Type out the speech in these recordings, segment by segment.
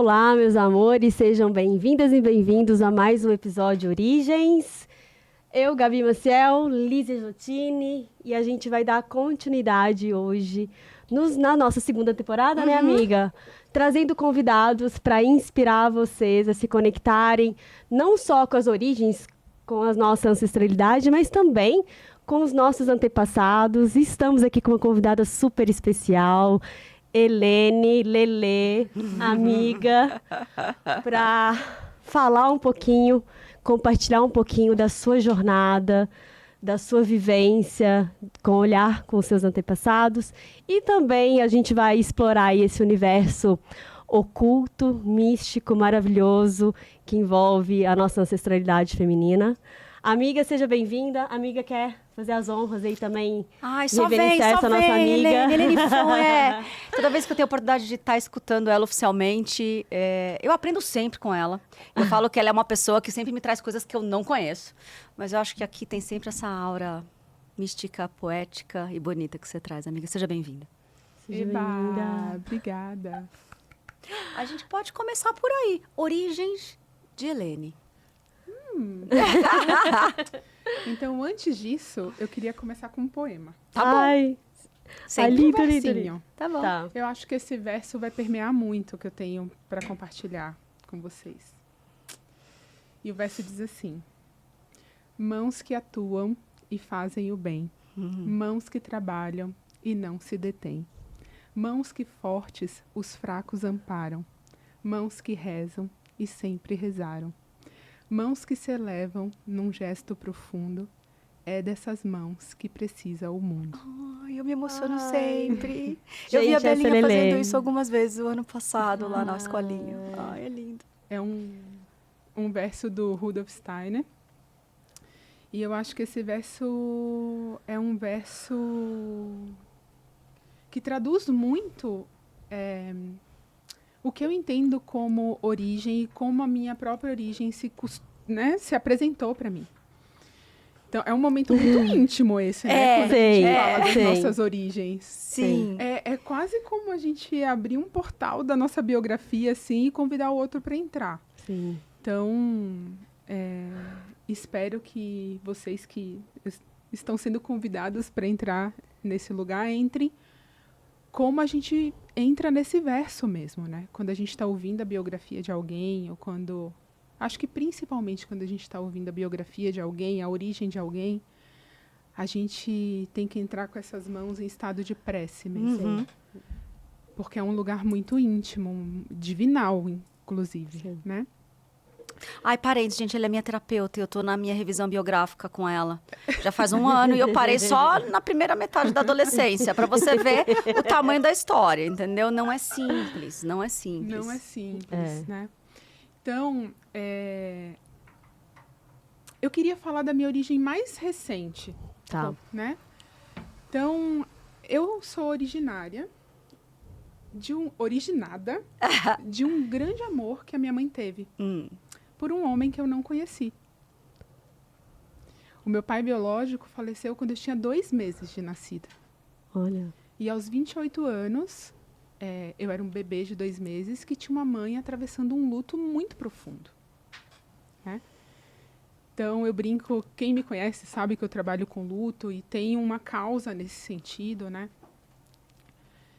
Olá, meus amores, sejam bem-vindas e bem-vindos a mais um episódio Origens. Eu, Gabi Maciel, Lízia Jotini, e a gente vai dar continuidade hoje na nossa segunda temporada, né, amiga? Trazendo convidados para inspirar vocês a se conectarem não só com as origens, com a nossa ancestralidade, mas também com os nossos antepassados. E estamos aqui com uma convidada super especial, Helene Lelê, amiga, para falar um pouquinho, compartilhar um pouquinho da sua jornada, da sua vivência, com olhar com os seus antepassados. E também a gente vai explorar aí esse universo oculto, místico, maravilhoso, que envolve a nossa ancestralidade feminina. Amiga, seja bem-vinda. Amiga, quer fazer as honras aí também? Ai, só vem, reverenciar essa nossa amiga. Helene Fon, Toda vez que eu tenho a oportunidade de estar escutando ela oficialmente, eu aprendo sempre com ela. Eu falo que ela é uma pessoa que sempre me traz coisas que eu não conheço. Mas eu acho que aqui tem sempre essa aura mística, poética e bonita que você traz, amiga. Seja bem-vinda. Seja Eba, bem-vinda. obrigada. A gente pode começar por aí. Origens de Helene. Então, antes disso, eu queria começar com um poema. Tá bom. Ai, Sempre lindo, Um lindo, versinho. lindo. Tá bom. Tá. Eu acho que esse verso vai permear muito o que eu tenho para compartilhar com vocês. E o verso diz assim: mãos que atuam e fazem o bem, mãos que trabalham e não se detêm, mãos que fortes os fracos amparam, mãos que rezam e sempre rezaram, mãos que se elevam num gesto profundo. É dessas mãos que precisa o mundo. Ai, eu me emociono Ai. sempre. Eu vi a Gente, essa Belinha Lelê. fazendo isso algumas vezes o ano passado, lá na escolinha. Ai, é lindo. É um verso do Rudolf Steiner. E eu acho que esse verso é um verso que traduz muito o que eu entendo como origem e como a minha própria origem se apresentou para mim. Então, é um momento muito íntimo esse, né? Quando a gente fala das sim. nossas origens. Sim. É quase como a gente abrir um portal da nossa biografia, assim, e convidar o outro para entrar. Sim. Então, espero que vocês que estão sendo convidados para entrar nesse lugar, entrem como a gente entra nesse verso mesmo, né? Quando a gente está ouvindo a biografia de alguém, ou quando... Acho que principalmente quando a gente está ouvindo a biografia de alguém, a origem de alguém, a gente tem que entrar com essas mãos em estado de prece mesmo. Porque é um lugar muito íntimo, divinal, inclusive, né? Ai, parei, gente, ela é minha terapeuta e eu tô na minha revisão biográfica com ela. Já faz um ano e eu parei só na primeira metade da adolescência, para você ver o tamanho da história, entendeu? Não é simples, não é simples. Não é simples, né? Então, eu queria falar da minha origem mais recente, Tá. né? Então, eu sou originada de um grande amor que a minha mãe teve por um homem que eu não conheci. O meu pai biológico faleceu quando eu tinha 2 meses de nascida. Olha. E aos 28 anos, eu era um bebê de 2 meses que tinha uma mãe atravessando um luto muito profundo, né? Então, eu brinco, quem me conhece sabe que eu trabalho com luto e tenho uma causa nesse sentido, né?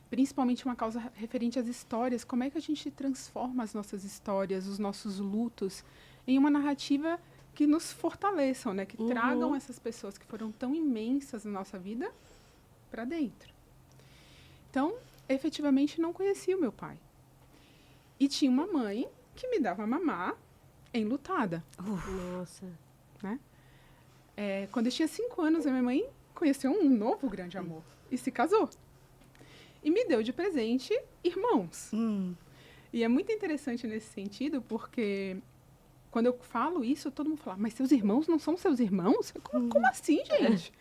Principalmente uma causa referente às histórias. Como é que a gente transforma as nossas histórias, os nossos lutos, em uma narrativa que nos fortaleçam, né? Que tragam essas pessoas que foram tão imensas na nossa vida para dentro. Então, efetivamente, não conhecia o meu pai. E tinha uma mãe que me dava mamar enlutada. Nossa. Né? Quando eu tinha 5 anos, a minha mãe conheceu um novo grande amor e se casou. E me deu de presente irmãos. E é muito interessante nesse sentido, porque quando eu falo isso, todo mundo fala, mas seus irmãos não são seus irmãos? Como assim, gente?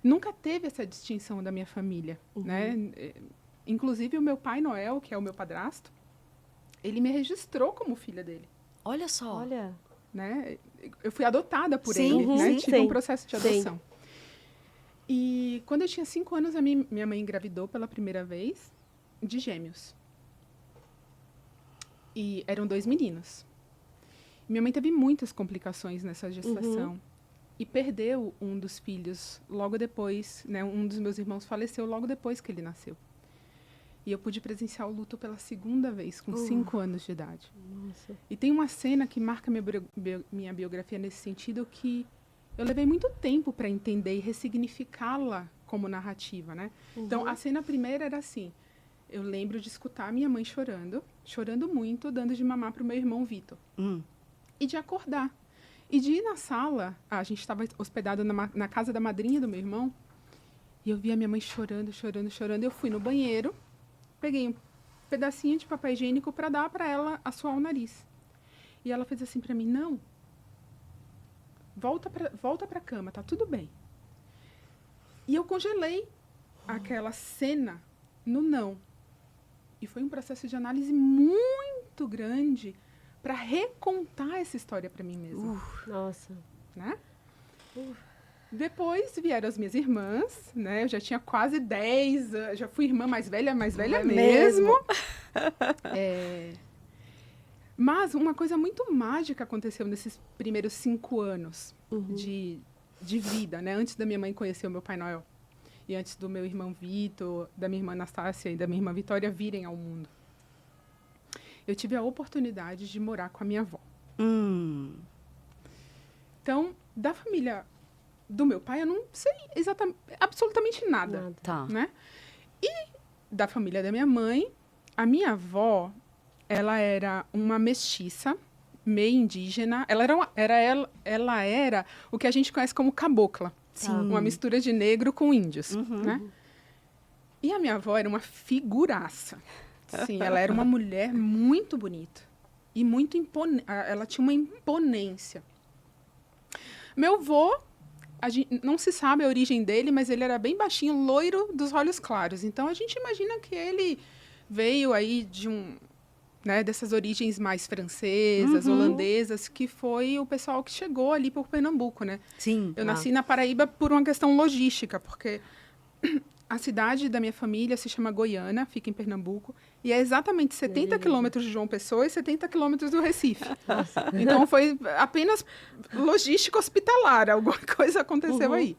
Nunca teve essa distinção da minha família, né? Inclusive, o meu pai Noel, que é o meu padrasto, ele me registrou como filha dele. Olha só. Olha. Né? Eu fui adotada por Sim, ele, né? sim, Tive sim. um processo de adoção. E quando eu tinha 5 anos, minha mãe engravidou pela primeira vez de gêmeos. E eram 2 meninos. Minha mãe teve muitas complicações nessa gestação. E perdeu um dos filhos logo depois, né? Um dos meus irmãos faleceu logo depois que ele nasceu. E eu pude presenciar o luto pela segunda vez, com 5 anos de idade. Nossa. E tem uma cena que marca minha biografia nesse sentido, que eu levei muito tempo para entender e ressignificá-la como narrativa, né? Então, a cena primeira era assim. Eu lembro de escutar minha mãe chorando muito, dando de mamar para o meu irmão Vitor. E de acordar. E de ir na sala, a gente estava hospedado na casa da madrinha do meu irmão, e eu vi a minha mãe chorando. Eu fui no banheiro, peguei um pedacinho de papel higiênico para dar para ela assoar o nariz. E ela fez assim para mim: não, volta para a cama, tá tudo bem. E eu congelei aquela cena no não. E foi um processo de análise muito grande para recontar essa história para mim mesma. Nossa. Né? Depois vieram as minhas irmãs, né? Eu já tinha quase 10, já fui irmã mais velha mesmo. Mas uma coisa muito mágica aconteceu nesses primeiros 5 anos de vida, né? Antes da minha mãe conhecer o meu Pai Noel. E antes do meu irmão Vitor, da minha irmã Anastácia e da minha irmã Vitória virem ao mundo. Eu tive a oportunidade de morar com a minha avó. Então, da família do meu pai, eu não sei absolutamente nada. Tá. Né? E da família da minha mãe, a minha avó, ela era uma mestiça, meio indígena. Ela era o que a gente conhece como cabocla. Sim. Uma mistura de negro com índios. Né? E a minha avó era uma figuraça. Sim, ela era uma mulher muito bonita. E muito imponente. Ela tinha uma imponência. Meu avô, não se sabe a origem dele, mas ele era bem baixinho, loiro, dos olhos claros. Então, a gente imagina que ele veio aí de dessas origens mais francesas, holandesas, que foi o pessoal que chegou ali por Pernambuco, né? Sim. Eu nasci na Paraíba por uma questão logística, porque a cidade da minha família se chama Goiânia, fica em Pernambuco, e é exatamente 70 quilômetros de João Pessoa e 70 quilômetros do Recife. Então, foi apenas logística hospitalar, alguma coisa aconteceu aí.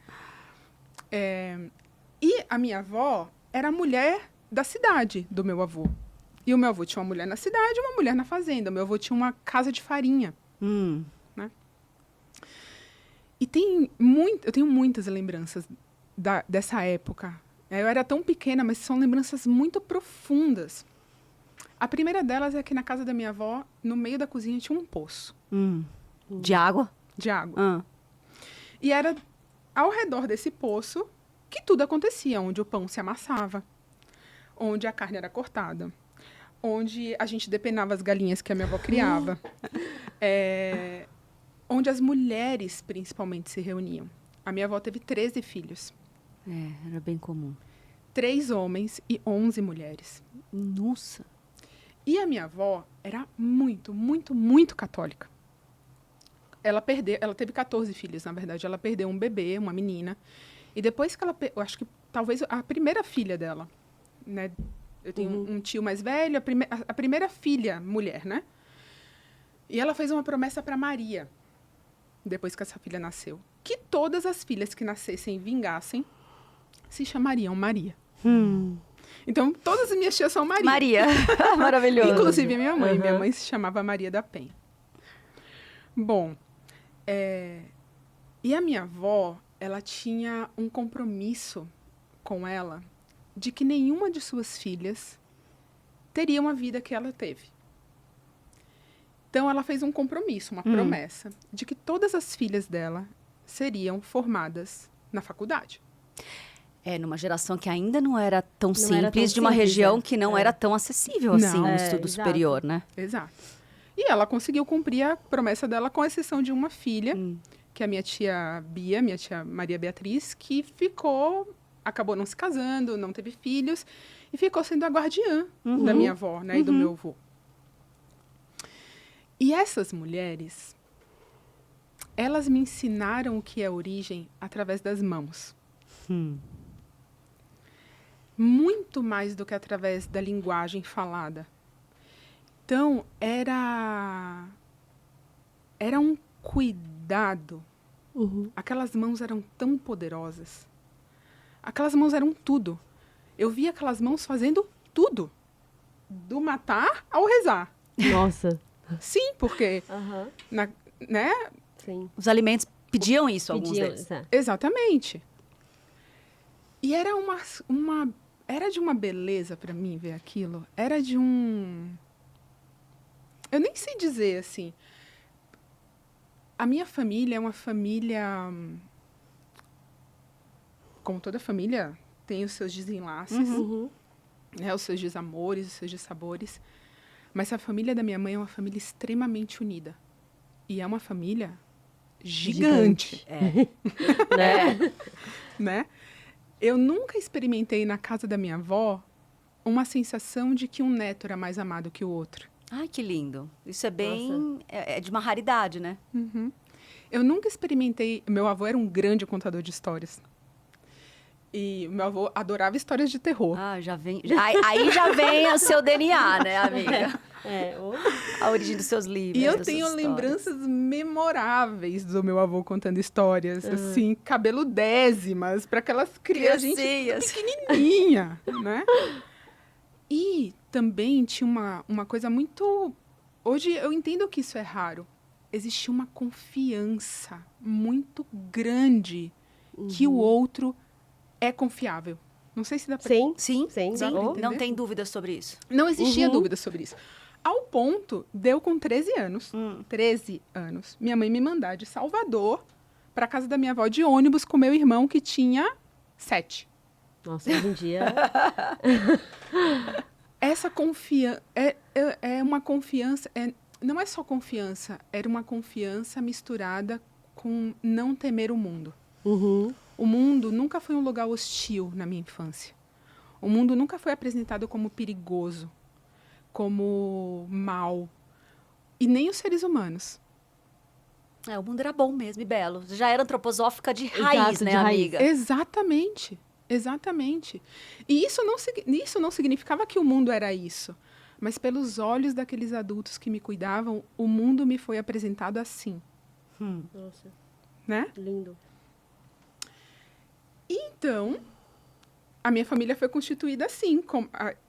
E a minha avó era a mulher da cidade do meu avô. E o meu avô tinha uma mulher na cidade e uma mulher na fazenda. O meu avô tinha uma casa de farinha. Né? E eu tenho muitas lembranças dessa época. Eu era tão pequena, mas são lembranças muito profundas. A primeira delas é que na casa da minha avó, no meio da cozinha, tinha um poço. De água? De água. E era ao redor desse poço que tudo acontecia, onde o pão se amassava, onde a carne era cortada, onde a gente depenava as galinhas que a minha avó criava, onde as mulheres, principalmente, se reuniam. A minha avó teve 13 filhos. Era bem comum. 3 homens e 11 mulheres. Nossa. E a minha avó era muito, muito, muito católica. Ela teve 14 filhos, na verdade. Ela perdeu um bebê, uma menina. E depois que eu acho que talvez a primeira filha dela, né? Eu tenho um tio mais velho, a primeira filha, mulher, né? E ela fez uma promessa para Maria, depois que essa filha nasceu. Que todas as filhas que nascessem e vingassem se chamariam Maria. Então, todas as minhas tias são Maria. Maria. Maravilhoso. Inclusive a minha mãe. Minha mãe se chamava Maria da Penha. Bom, e a minha avó, ela tinha um compromisso com ela de que nenhuma de suas filhas teria uma vida que ela teve. Então, ela fez um compromisso, uma promessa, de que todas as filhas dela seriam formadas na faculdade. Numa geração que ainda não era tão simples, era tão de uma simples, região que não era tão acessível assim, Não. no estudo exato. superior, né? Exato. E ela conseguiu cumprir a promessa dela, com exceção de uma filha, que é a minha tia Bia, minha tia Maria Beatriz, que acabou não se casando, não teve filhos, e ficou sendo a guardiã da minha avó, né, e do meu avô. E essas mulheres, elas me ensinaram o que é origem através das mãos. Muito mais do que através da linguagem falada. Então, era um cuidado. Aquelas mãos eram tão poderosas. Aquelas mãos eram tudo. Eu via aquelas mãos fazendo tudo. Do matar ao rezar. Nossa. Sim, porque... né? Sim. Os alimentos pediam isso, alguns deles. Exatamente. E era era de uma beleza para mim ver aquilo. Era de um... Eu nem sei dizer, assim. A minha família é uma família... Como toda família, tem os seus desenlaces, né, os seus desamores, os seus dissabores. Mas a família da minha mãe é uma família extremamente unida. E é uma família gigante. Né? Eu nunca experimentei na casa da minha avó uma sensação de que um neto era mais amado que o outro. Ai, que lindo. Isso é bem... É de uma raridade, né? Eu nunca experimentei... Meu avô era um grande contador de histórias. E meu avô adorava histórias de terror. Ah, já vem... Aí já vem o seu DNA, né, amiga? A origem dos seus livros. E eu tenho lembranças memoráveis do meu avô contando histórias, assim, cabeludésimas, para aquelas crianças pequenininha, né? E também tinha uma coisa muito... Hoje eu entendo que isso é raro. Existia uma confiança muito grande que o outro é confiável. Não sei se dá para... Sim. Dá pra entender? Não tem dúvida sobre isso. Não existia dúvida sobre isso. Ao ponto, deu com 13 anos, 13 anos, minha mãe me mandar de Salvador para casa da minha avó de ônibus com meu irmão, que tinha 7. Nossa, hoje em dia... Essa confiança... É uma confiança... Não é só confiança, era uma confiança misturada com não temer o mundo. O mundo nunca foi um lugar hostil na minha infância. O mundo nunca foi apresentado como perigoso, como mal. E nem os seres humanos. O mundo era bom mesmo e belo. Já era antroposófica de raiz, Exato, né, de raiz. amiga? Exatamente. E isso não significava que o mundo era isso. Mas pelos olhos daqueles adultos que me cuidavam, o mundo me foi apresentado assim. Nossa, Né? lindo. Então, a minha família foi constituída assim.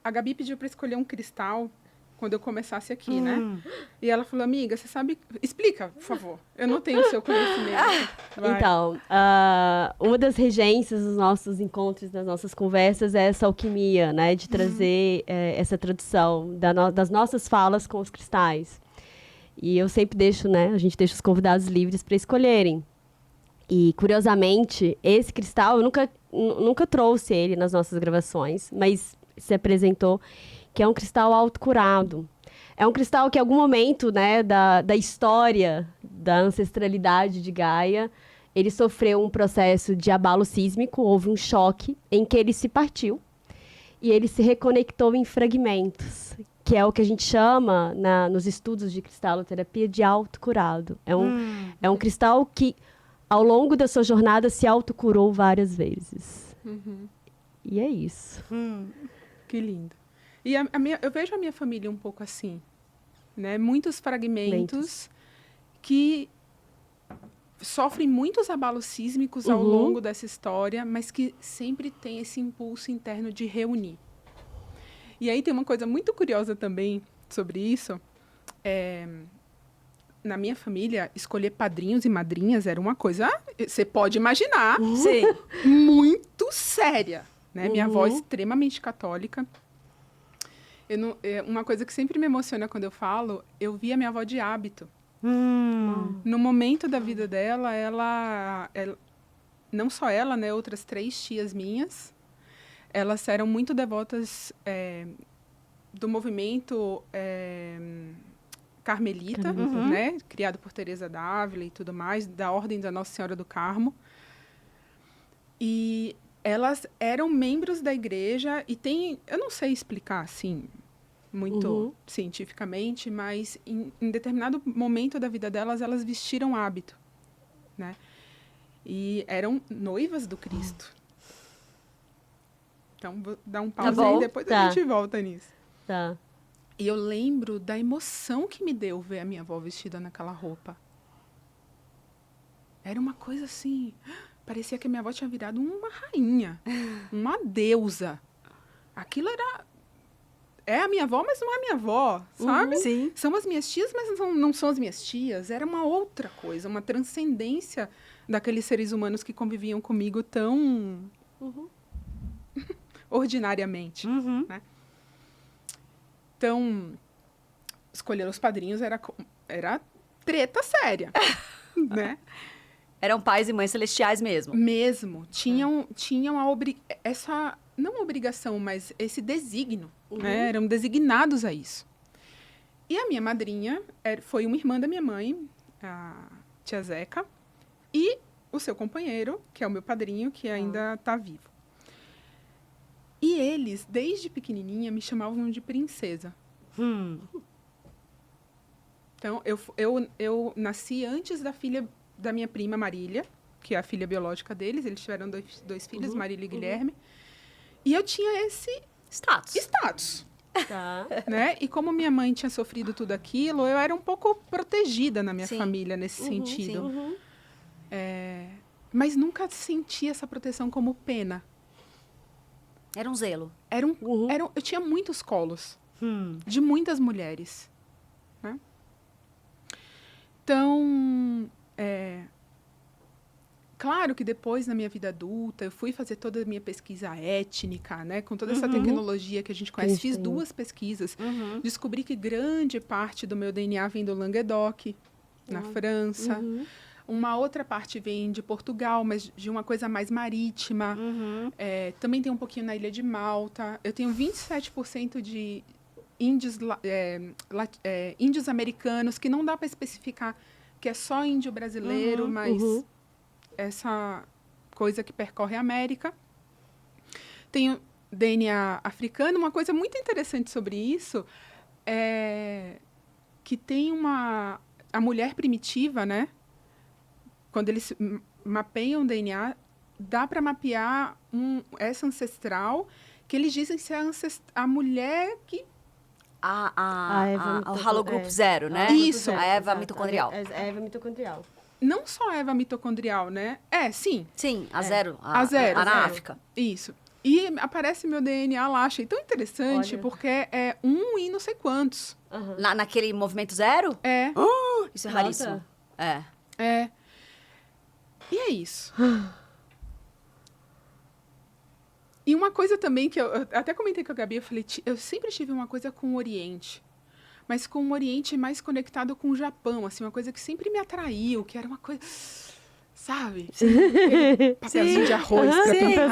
A Gabi pediu para escolher um cristal quando eu começasse aqui, né? E ela falou, amiga, você sabe... Explica, por favor. Eu não tenho o seu conhecimento. Vai. Então, uma das regências dos nossos encontros, das nossas conversas, é essa alquimia, né? De trazer essa tradução das nossas falas com os cristais. E eu sempre deixo, né? A gente deixa os convidados livres para escolherem. E, curiosamente, esse cristal, eu nunca trouxe ele nas nossas gravações, mas se apresentou, que é um cristal autocurado. É um cristal que, em algum momento, né, da história da ancestralidade de Gaia, ele sofreu um processo de abalo sísmico, houve um choque em que ele se partiu e ele se reconectou em fragmentos, que é o que a gente chama, nos estudos de cristaloterapia, de autocurado. É um cristal que, ao longo da sua jornada, se autocurou várias vezes. E é isso. Que lindo. E eu vejo a minha família um pouco assim, né? Muitos fragmentos que sofrem muitos abalos sísmicos ao longo dessa história, mas que sempre tem esse impulso interno de reunir. E aí tem uma coisa muito curiosa também sobre isso. Na minha família, escolher padrinhos e madrinhas era uma coisa, você pode imaginar, muito séria. Né? Minha avó é extremamente católica. Uma coisa que sempre me emociona quando eu falo, eu vi a minha avó de hábito. No momento da vida dela, ela não só ela, né, outras 3 tias minhas, elas eram muito devotas do movimento carmelita, né, criado por Teresa d'Ávila e tudo mais, da Ordem da Nossa Senhora do Carmo. E elas eram membros da igreja e eu não sei explicar assim muito cientificamente, mas em determinado momento da vida delas, elas vestiram hábito, né? E eram noivas do Cristo. Então, vou dar um pause aí, depois a gente volta nisso. Tá. E eu lembro da emoção que me deu ver a minha avó vestida naquela roupa. Era uma coisa assim... Parecia que a minha avó tinha virado uma rainha, uma deusa. Aquilo era... É a minha avó, mas não é a minha avó, sabe? Sim. São as minhas tias, mas não são as minhas tias. Era uma outra coisa, uma transcendência daqueles seres humanos que conviviam comigo tão ordinariamente. Né? Então, escolher os padrinhos era treta séria, né? Eram pais e mães celestiais mesmo. Mesmo. Tinham essa, não obrigação, mas esse desígnio. Né? Eram designados a isso. E a minha madrinha foi uma irmã da minha mãe, a tia Zeca, e o seu companheiro, que é o meu padrinho, que ainda está vivo. E eles, desde pequenininha, me chamavam de princesa. Então, eu nasci antes da filha da minha prima Marília, que é a filha biológica deles. Eles tiveram dois filhos, Marília e Guilherme. E eu tinha esse status. Tá. Né? E como minha mãe tinha sofrido tudo aquilo, eu era um pouco protegida na minha família nesse sentido. Mas nunca senti essa proteção como pena. Era um zelo. Eu tinha muitos colos de muitas mulheres. Né? Então, claro que depois, na minha vida adulta, eu fui fazer toda a minha pesquisa étnica, né? Com toda essa tecnologia que a gente conhece. Fiz 2 pesquisas. Descobri que grande parte do meu DNA vem do Languedoc, na França. Uma outra parte vem de Portugal, mas de uma coisa mais marítima. Também tem um pouquinho na Ilha de Malta. Eu tenho 27% de índios americanos, que não dá para especificar que é só índio brasileiro, mas essa coisa que percorre a América. Tenho DNA africano. Uma coisa muito interessante sobre isso é que tem a mulher primitiva, né? Quando eles mapeiam o DNA, dá para mapear essa ancestral, que eles dizem ser a mulher que... O halogrupo 0, né? Isso. A Eva mitocondrial. A Eva mitocondrial. Não só a Eva mitocondrial, né? Sim. Sim, a 0. A 0. Na África. Isso. E aparece meu DNA lá. Achei tão interessante, porque é 1 e não sei quantos. Naquele movimento 0? Isso é raríssimo. E é isso. E uma coisa também que eu até comentei com a Gabi, eu falei, eu sempre tive uma coisa com o Oriente, mas com o Oriente mais conectado com o Japão, assim, uma coisa que sempre me atraiu, que era uma coisa, sabe? Aquele papelzinho de arroz pra pintar.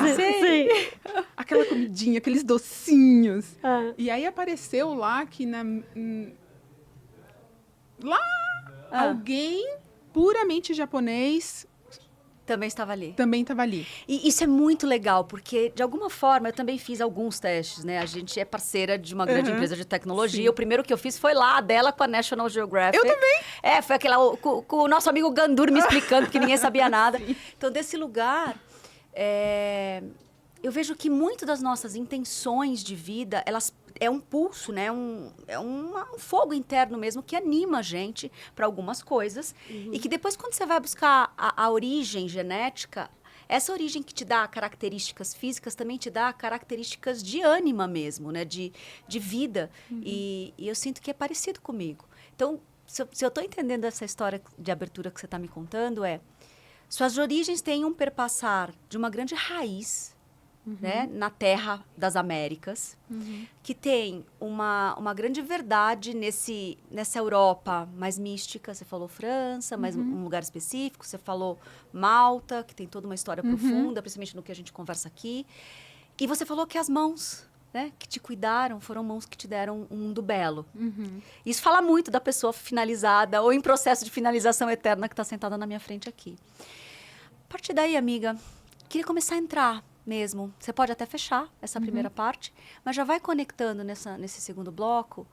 Aquela comidinha, aqueles docinhos. E aí apareceu lá que alguém puramente japonês Também estava ali. também estava ali. E isso é muito legal, porque, de alguma forma, eu também fiz alguns testes, né? A gente é parceira de uma grande empresa de tecnologia. Sim. O primeiro que eu fiz foi lá, a dela com a National Geographic. Eu também! Foi aquela com o nosso amigo Gandur me explicando, porque ninguém sabia nada. Então, desse lugar, eu vejo que muito das nossas intenções de vida, elas é um pulso, né? É um fogo interno mesmo que anima a gente para algumas coisas. E que depois, quando você vai buscar a origem genética, essa origem que te dá características físicas também te dá características de ânima mesmo, né? De vida. E eu sinto que é parecido comigo. Então, se eu estou entendendo essa história de abertura que você está me contando, suas origens têm um perpassar de uma grande raiz, né, na terra das Américas, que tem uma grande verdade nessa Europa mais mística. Você falou França, mas um lugar específico. Você falou Malta, que tem toda uma história profunda, principalmente no que a gente conversa aqui. E você falou que as mãos, né, que te cuidaram foram mãos que te deram um mundo belo. Isso fala muito da pessoa finalizada ou em processo de finalização eterna que está sentada na minha frente aqui. A partir daí, amiga, queria começar a entrar mesmo. Você pode até fechar essa primeira parte, mas já vai conectando nesse segundo bloco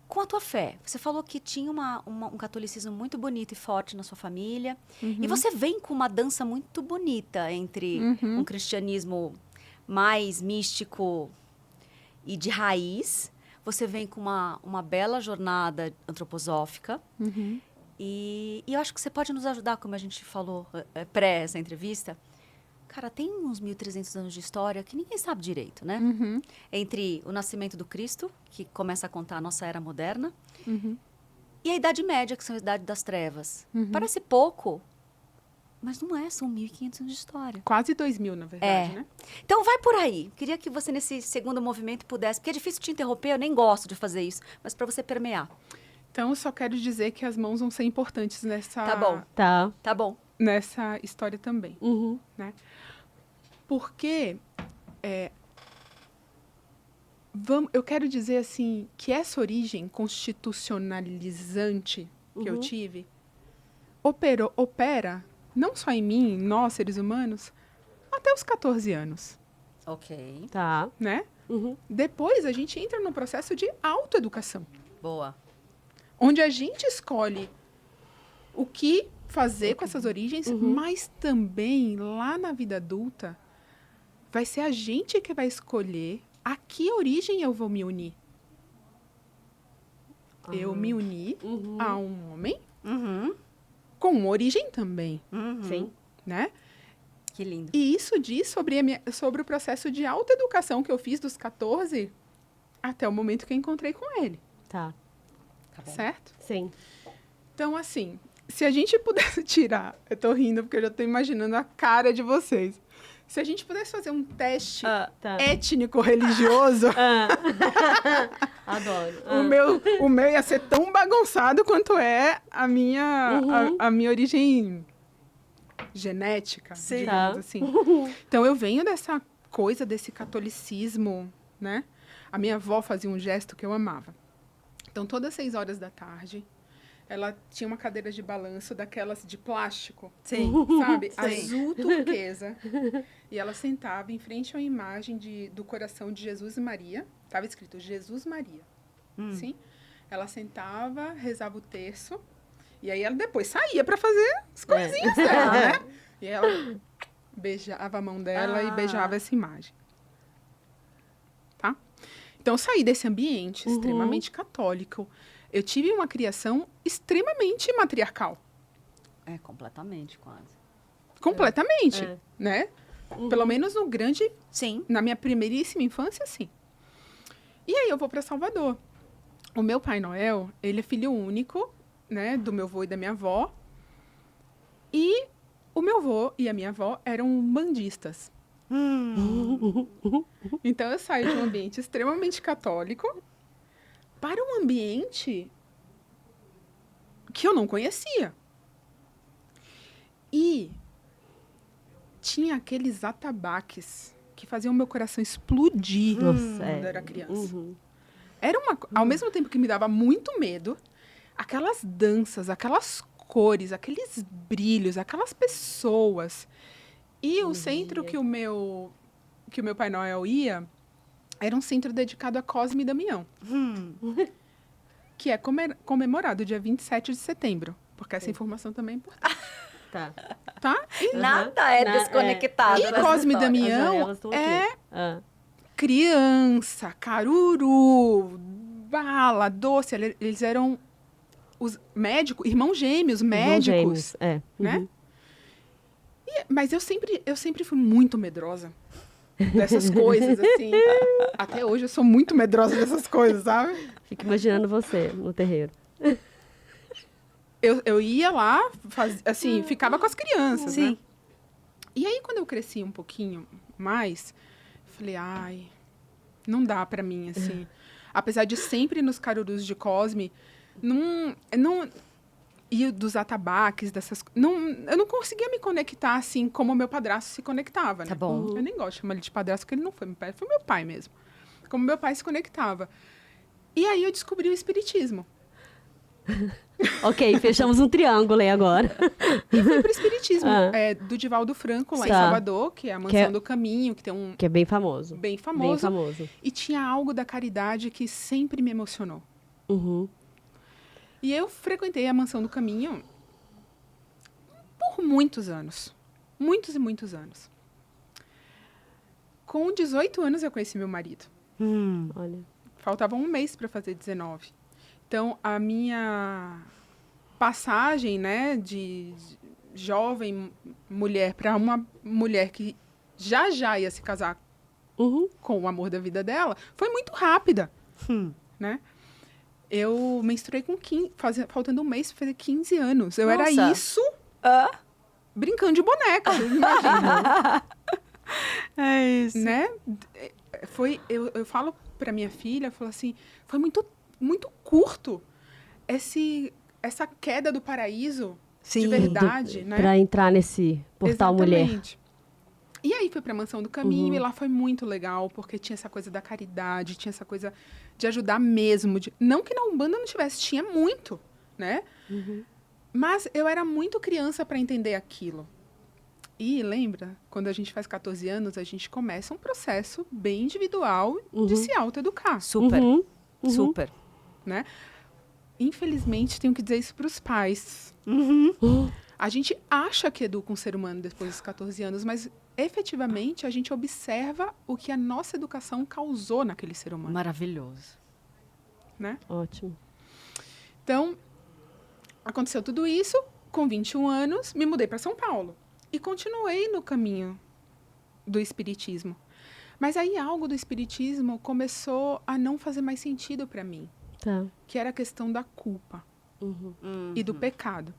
com a tua fé. Você falou que tinha um catolicismo muito bonito e forte na sua família. E você vem com uma dança muito bonita entre um cristianismo mais místico e de raiz. você vem com uma bela jornada antroposófica. Uhum. E eu acho que você pode nos ajudar, como a gente falou pré essa entrevista. Cara, tem uns 1.300 anos de história que ninguém sabe direito, né? Uhum. Entre o nascimento do Cristo, que começa a contar a nossa era moderna, Uhum. e a Idade Média, que são a Idade das Trevas. Uhum. Parece pouco, mas não é, são 1.500 anos de história. Quase 2.000, na verdade, né? Então vai por aí. Queria que você, nesse segundo movimento, pudesse... Porque é difícil te interromper, eu nem gosto de fazer isso. Mas para você permear. Então, eu só quero dizer que as mãos vão ser importantes Tá bom. Tá. Tá bom. nessa história também. Uhum. Né? Porque eu quero dizer assim que essa origem constitucionalizante que eu tive opera não só em mim, em nós, seres humanos, até os 14 anos. Ok. Tá. Né? Uhum. Depois, a gente entra no processo de autoeducação, Boa. onde a gente escolhe o que fazer com essas origens, mas também, lá na vida adulta, vai ser a gente que vai escolher a que origem eu vou me unir. Eu me uni a um homem Uhum. com uma origem também, Uhum. Sim. né? Que lindo. E isso diz sobre o processo de autoeducação que eu fiz dos 14 até o momento que eu encontrei com ele, Tá. Tá bom. certo? Sim. Então, assim, se a gente pudesse tirar... Eu tô rindo porque eu já tô imaginando a cara de vocês. Se a gente pudesse fazer um teste Tá. étnico-religioso, Adoro. o meu ia ser tão bagunçado quanto é a minha, a minha origem genética, Sim. digamos Tá. assim. Então, eu venho dessa coisa, desse catolicismo, né? A minha avó fazia um gesto que eu amava. Então, todas 6 horas da tarde, ela tinha uma cadeira de balanço daquelas de plástico, Sim. sabe? Sim. Azul turquesa. E ela sentava em frente a uma imagem do coração de Jesus e Maria. Estava escrito Jesus Maria. Sim? Ela sentava, rezava o terço. E aí ela depois saía para fazer as coisinhas dela, né? E ela beijava a mão dela e beijava essa imagem. Tá? Então, eu saí desse ambiente extremamente católico. Eu tive uma criação extremamente matriarcal. É, completamente, quase. Completamente, É. né? Pelo menos Sim. na minha primeiríssima infância, sim. E aí eu vou para Salvador. O meu Pai Noel, ele é filho único, né, do meu avô e da minha avó. E o meu avô e a minha avó eram bandistas. Então eu saio de um ambiente extremamente católico para um ambiente que eu não conhecia. E tinha aqueles atabaques que faziam meu coração explodir Nossa, quando eu era criança. Uhum. Era ao mesmo tempo que me dava muito medo, aquelas danças, aquelas cores, aqueles brilhos, aquelas pessoas. E o centro que o meu Pai Noel ia era um centro dedicado a Cosme e Damião, que é comemorado dia 27 de setembro, porque essa informação também é importante, Tá. tá? E Nada é desconectado. E nessa Cosme e história. Damião Elas estão aqui. é Ah. criança, caruru, bala, doce. Eles eram os médicos, irmãos gêmeos, Irmãos médicos. gêmeos, é. Né? Uhum. Mas eu sempre fui muito medrosa dessas coisas, assim. Até hoje eu sou muito medrosa dessas coisas, sabe? Fico imaginando você no terreiro. Eu ia lá, assim, ficava com as crianças, Sim. né? E aí, quando eu cresci um pouquinho mais, falei, ai, não dá pra mim, assim. Apesar de sempre nos carurus de Cosme, não e dos atabaques, eu não conseguia me conectar assim como o meu padrasto se conectava, né? Tá bom. Eu nem gosto de chamar ele de padrasto, porque ele não foi meu pai, foi meu pai mesmo. Como meu pai se conectava. E aí eu descobri o espiritismo. Ok, fechamos um triângulo aí agora. E fui pro espiritismo, Ah. do Divaldo Franco, lá em Tá. Salvador, que é a Mansão do Caminho, que tem um Que é bem famoso. bem Bem famoso. famoso. E tinha algo da caridade que sempre me emocionou. Uhum. E eu frequentei a Mansão do Caminho por muitos anos. Muitos e muitos anos. Com 18 anos eu conheci meu marido. Olha. faltava um mês para fazer 19. Então, a minha passagem, né, de jovem mulher para uma mulher que já ia se casar com o amor da vida dela, foi muito rápida, né? Eu menstruei com 15, faltando um mês para fazer 15 anos. Eu era isso brincando de boneca, vocês imaginam? É isso. Né? Eu falo para minha filha, eu falo assim, foi muito, muito curto essa queda do paraíso de verdade, né? Para entrar nesse portal mulher. E aí fui para a Mansão do Caminho e lá foi muito legal, porque tinha essa coisa da caridade, tinha essa coisa de ajudar mesmo. Não que na Umbanda não tivesse, tinha muito, né? Mas eu era muito criança para entender aquilo. E lembra, quando a gente faz 14 anos, a gente começa um processo bem individual de se autoeducar. Super, super. Né? Infelizmente, tenho que dizer isso para os pais. A gente acha que educa um ser humano depois dos 14 anos, mas efetivamente a gente observa o que a nossa educação causou naquele ser humano. Maravilhoso. Né? Ótimo. Então, aconteceu tudo isso. Com 21 anos, me mudei para São Paulo. E continuei no caminho do espiritismo. Mas aí algo do espiritismo começou a não fazer mais sentido para mim. Tá. Que era a questão da culpa e do pecado.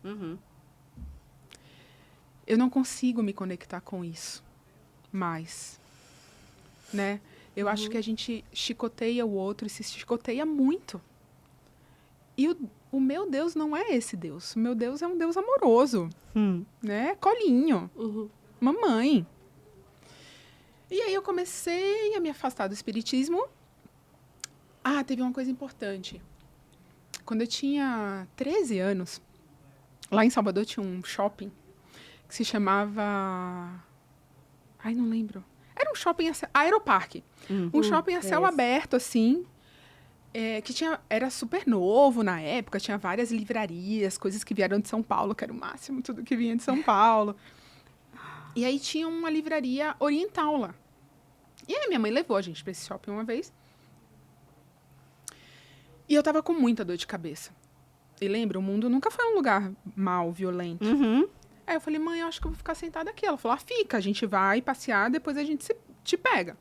Eu não consigo me conectar com isso mais, né? Eu acho que a gente chicoteia o outro e se chicoteia muito. E o meu Deus não é esse Deus. O meu Deus é um Deus amoroso, né? Colinho, mamãe. E aí eu comecei a me afastar do espiritismo. Ah, teve uma coisa importante. Quando eu tinha 13 anos, lá em Salvador tinha um shopping que se chamava... Ai, não lembro. Era um shopping... Aeroparque. Um shopping a céu aberto, assim, que era super novo na época. Tinha várias livrarias, coisas que vieram de São Paulo, que era o máximo, tudo que vinha de São Paulo. E aí tinha uma livraria oriental lá. E aí minha mãe levou a gente para esse shopping uma vez. E eu tava com muita dor de cabeça. E lembra, o mundo nunca foi um lugar mal, violento. Aí eu falei, mãe, eu acho que eu vou ficar sentada aqui. Ela falou, fica, a gente vai passear, depois a gente te pega.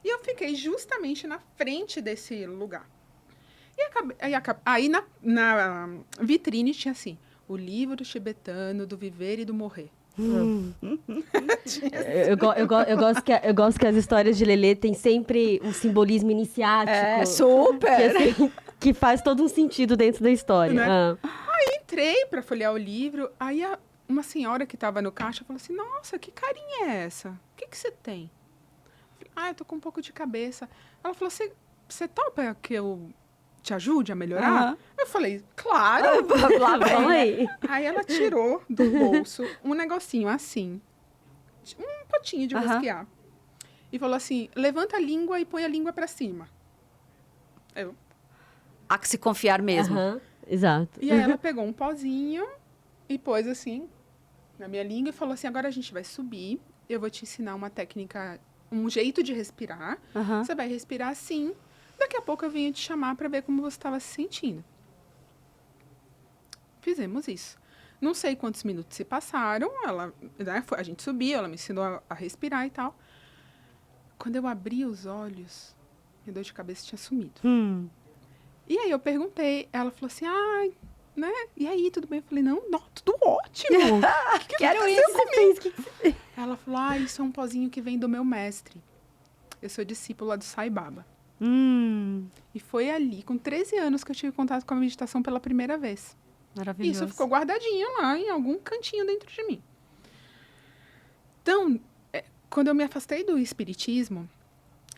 E eu fiquei justamente na frente desse lugar. E aí na vitrine tinha assim, o livro tibetano do viver e do morrer. Eu gosto que as histórias de Lelê têm sempre um simbolismo iniciático. Super! Que faz todo um sentido dentro da história. Né? Aí entrei para folhear o livro, aí uma senhora que estava no caixa falou assim, nossa, que carinha é essa? O que você tem? Eu falei, eu tô com um pouco de cabeça. Ela falou, você topa que eu te ajude a melhorar? Eu falei, claro! Lá vem. Aí ela tirou do bolso um negocinho assim, um potinho de rosquear. E falou assim, levanta a língua e põe a língua para cima. Há que se confiar mesmo. Exato. E aí ela pegou um pozinho e pôs assim na minha língua e falou assim, agora a gente vai subir, eu vou te ensinar uma técnica, um jeito de respirar. Você vai respirar assim, daqui a pouco eu venho te chamar para ver como você estava se sentindo. Fizemos isso. Não sei quantos minutos se passaram, a gente subiu, ela me ensinou a respirar e tal. Quando eu abri os olhos, minha dor de cabeça tinha sumido. E aí eu perguntei, ela falou assim, né? E aí, tudo bem? Eu falei, não, tudo ótimo. que Quero isso. Ela falou, isso é um pozinho que vem do meu mestre. Eu sou discípula do Sai Baba. E foi ali, com 13 anos, que eu tive contato com a meditação pela primeira vez. Maravilhoso. Isso ficou guardadinho lá, em algum cantinho dentro de mim. Então, quando eu me afastei do espiritismo,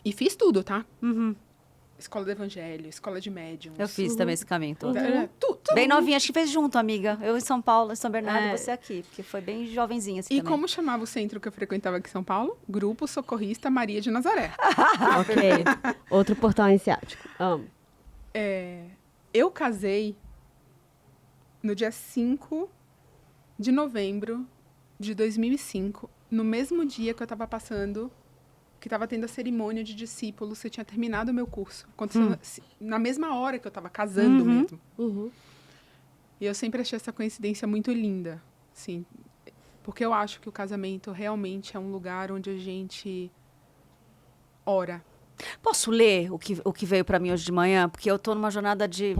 e fiz tudo, tá? Escola do Evangelho, escola de médiums. Eu fiz também esse caminho todo. Tudo. Bem novinha, acho que fez junto, amiga. Eu em São Paulo, em São Bernardo, você aqui. Porque foi bem jovenzinha assim E também. como chamava o centro que eu frequentava aqui em São Paulo? Grupo Socorrista Maria de Nazaré. Ok. Outro portal iniciático. Eu casei no dia 5 de novembro de 2005, no mesmo dia que eu estava passando que estava tendo a cerimônia de discípulo, você tinha terminado o meu curso. Aconteceu na mesma hora que eu estava casando mesmo. Uhum. E eu sempre achei essa coincidência muito linda, assim, porque eu acho que o casamento realmente é um lugar onde a gente ora. Posso ler o que veio para mim hoje de manhã? Porque eu estou numa jornada de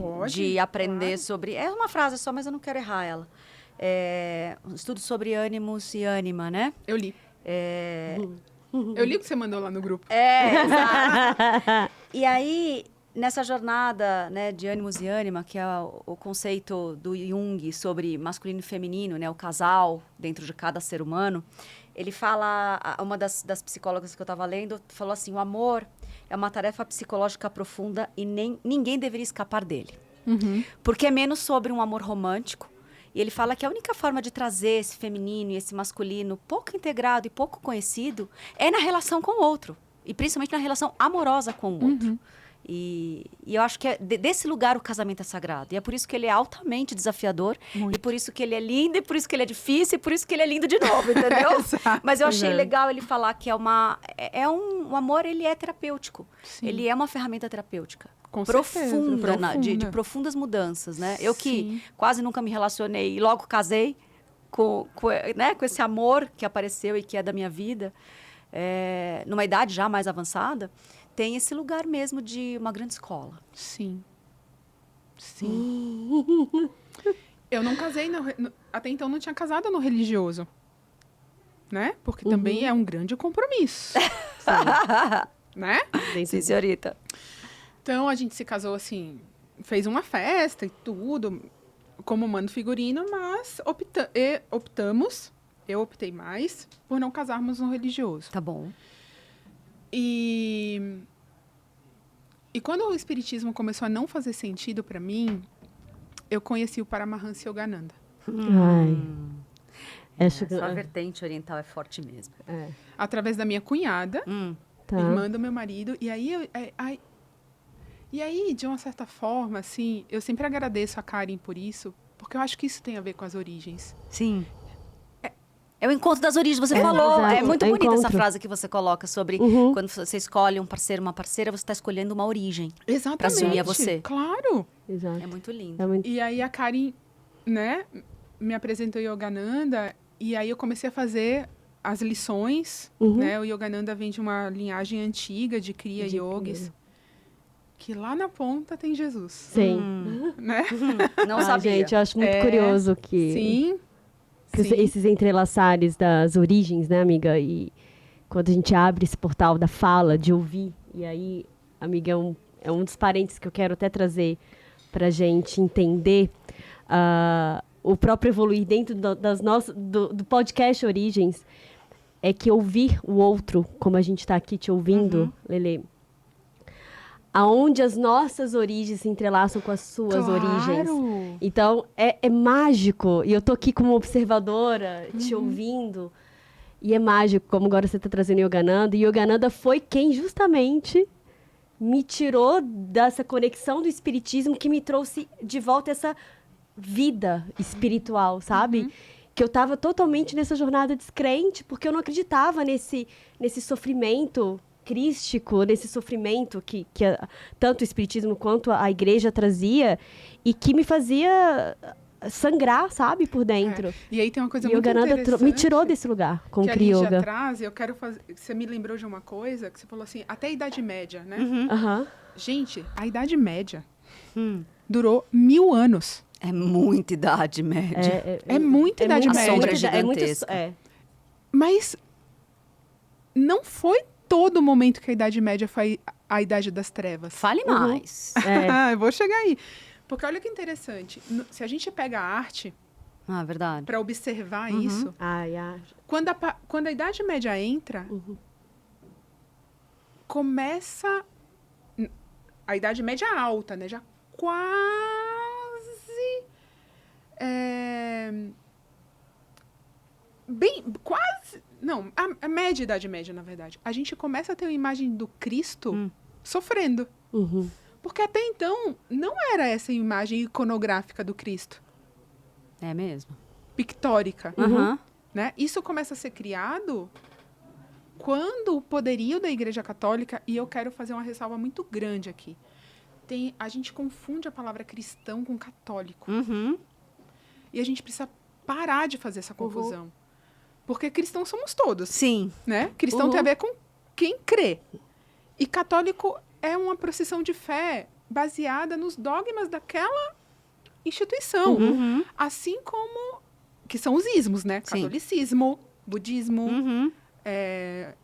aprender claro. sobre... É uma frase só, mas eu não quero errar ela. Um estudo sobre ânimos e ânima, né? Eu li. Eu li o que você mandou lá no grupo. Exato. E aí, nessa jornada, né, de ânimos e ânima, que é o conceito do Jung sobre masculino e feminino, né, o casal dentro de cada ser humano, ele fala, uma das psicólogas que eu estava lendo, falou assim, o amor é uma tarefa psicológica profunda e ninguém deveria escapar dele. Porque é menos sobre um amor romântico. E ele fala que a única forma de trazer esse feminino e esse masculino pouco integrado e pouco conhecido é na relação com o outro. E principalmente na relação amorosa com o outro. E eu acho que desse lugar o casamento é sagrado. E é por isso que ele é altamente desafiador. Muito. E por isso que ele é lindo, e por isso que ele é difícil, e por isso que ele é lindo de novo, entendeu? Exato. Mas eu achei legal ele falar que o amor, ele é terapêutico. Sim. Ele é uma ferramenta terapêutica. Com Profunda, certeza, de profundas mudanças, né? Eu que Sim. quase nunca me relacionei e logo casei com esse amor que apareceu e que é da minha vida, numa idade já mais avançada, tem esse lugar mesmo de uma grande escola. Sim. Eu não casei, até então não tinha casado no religioso, né? Porque também é um grande compromisso, né? Sim, senhorita. Então, a gente se casou, assim, fez uma festa e tudo, como mando figurino, mas eu optei mais por não casarmos no religioso. Tá bom. E quando o espiritismo começou a não fazer sentido para mim, eu conheci o Paramahansa Yogananda. Essa vertente oriental é forte mesmo. Através da minha cunhada, Tá. irmã do meu marido. E aí, de uma certa forma, assim, eu sempre agradeço a Karen por isso, porque eu acho que isso tem a ver com as origens. Sim. É o encontro das origens, você falou. exato. É muito É bonita essa encontro. frase que você coloca sobre quando você escolhe um parceiro, uma parceira, você está escolhendo uma origem. Exatamente. Pra se unir a você. Claro. Exato. É muito lindo. É muito... E aí a Karen, né, me apresentou Yogananda, e aí eu comecei a fazer as lições, né? O Yogananda vem de uma linhagem antiga de Kriya Yogis, que lá na ponta tem Jesus, Sim. né? Não sabia. Gente, eu acho muito curioso que... Sim. Que Sim. esses entrelaçares das origens, né, amiga? E quando a gente abre esse portal da fala, de ouvir, e aí, amiga, é um dos parênteses que eu quero até trazer pra gente entender o próprio evoluir dentro do podcast Origens, é que ouvir o outro, como a gente está aqui te ouvindo, Lelê, aonde as nossas origens se entrelaçam com as suas origens. Então, é mágico. E eu tô aqui como observadora, te ouvindo. E é mágico, como agora você está trazendo Yogananda. E Yogananda foi quem justamente me tirou dessa conexão do espiritismo, que me trouxe de volta essa vida espiritual, sabe? Que eu estava totalmente nessa jornada descrente, porque eu não acreditava nesse sofrimento crístico, nesse sofrimento que tanto o espiritismo quanto a igreja trazia, e que me fazia sangrar, sabe, por dentro. E aí tem uma coisa E muito Yogananda interessante. me tirou desse lugar com que o a Lígia Yoga. traz, eu quero fazer... Você me lembrou de uma coisa, que você falou assim, até a Idade Média, né? Aham. Gente, a Idade Média durou 1000 anos. É muita idade média. É muita Idade muito- Média. A sombra é gigantesca. Mas não foi todo momento que a Idade Média foi a Idade das Trevas. Fale mais. Eu vou chegar aí. Porque olha que interessante. Se a gente pega a arte Ah, verdade. para observar isso, quando a Idade Média entra, começa a Idade Média alta, né? Já quase... quase... Não, a média Idade Média, na verdade. A gente começa a ter uma imagem do Cristo sofrendo. Porque até então, não era essa imagem iconográfica do Cristo. É mesmo. Pictórica. Aham. Né? Isso começa a ser criado quando o poderio da Igreja Católica, e eu quero fazer uma ressalva muito grande aqui, a gente confunde a palavra cristão com católico. Uhum. E a gente precisa parar de fazer essa confusão. Porque cristãos somos todos. Sim. Né? Cristão tem a ver com quem crê. E católico é uma procissão de fé baseada nos dogmas daquela instituição. Uhum. Assim como... Que são os ismos, né? Sim. Catolicismo, budismo, Uhum.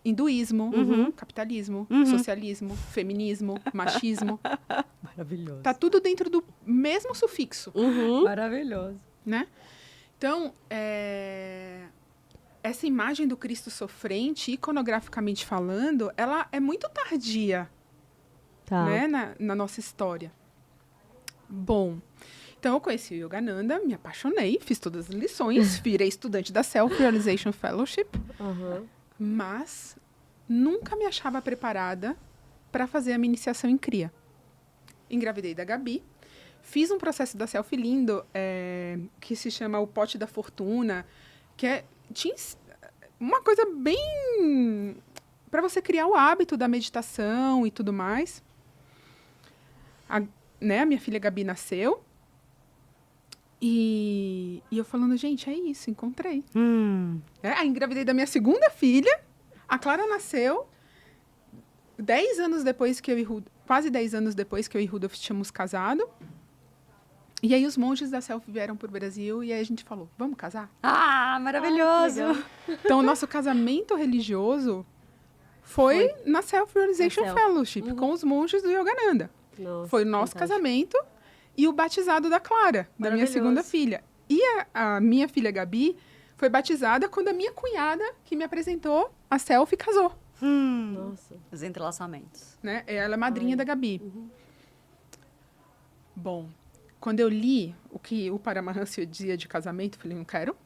hinduísmo, Uhum. capitalismo, Uhum. socialismo, feminismo, machismo. Maravilhoso. Tá tudo dentro do mesmo sufixo, Maravilhoso. né? Então, essa imagem do Cristo sofrente, iconograficamente falando, ela é muito tardia, Tá. né, na nossa história. Bom, então eu conheci o Yogananda, me apaixonei, fiz todas as lições, virei estudante da Self-Realization Fellowship, Aham. mas nunca me achava preparada para fazer a minha iniciação em cria. Engravidei da Gabi, fiz um processo da Self lindo, que se chama o Pote da Fortuna, que tinha uma coisa bem para você criar o hábito da meditação e tudo mais. A minha filha Gabi nasceu e eu falando, gente, é isso, encontrei. Aí engravidei da minha segunda filha, a Clara nasceu 10 anos depois que eu e Rudolf, quase 10 anos depois que eu e Rudolf tínhamos casado. E aí os monges da Self vieram para o Brasil e aí a gente falou, vamos casar? Ah, maravilhoso. Então, o nosso casamento religioso foi na Self-Realization Na Self. Fellowship, com os monges do Yogananda. Nossa, Foi o nosso fantástico. casamento e o batizado da Clara, da minha Maravilhoso. segunda filha. E a minha filha Gabi foi batizada quando a minha cunhada, que me apresentou a Self, casou. Nossa. Os entrelaçamentos. Né? Ela é madrinha Ai. da Gabi. Bom, quando eu li o que o Paramahansa dizia de casamento, eu falei, não quero.